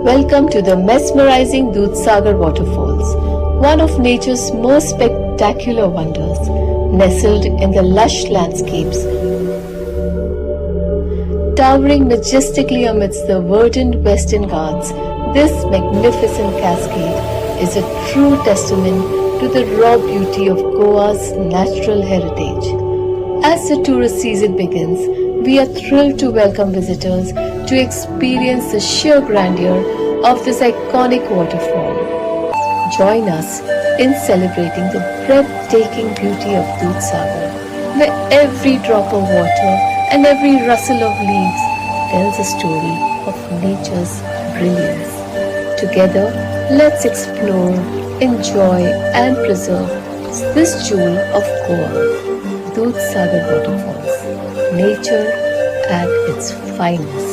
Welcome to the mesmerizing Dudhsagar Waterfalls, one of nature's most spectacular wonders. Nestled in the lush landscapes, towering majestically amidst the verdant Western Ghats, this magnificent cascade is a true testament to the raw beauty of Goa's natural heritage. As the tourist season begins, we are thrilled to welcome visitors to experience the sheer grandeur of this iconic waterfall. Join us in celebrating the breathtaking beauty of Dudhsagar, where every drop of water and every rustle of leaves tells a story of nature's brilliance. Together, let's explore, enjoy and preserve this jewel of Goa, Dudhsagar Waterfalls, nature at its finest.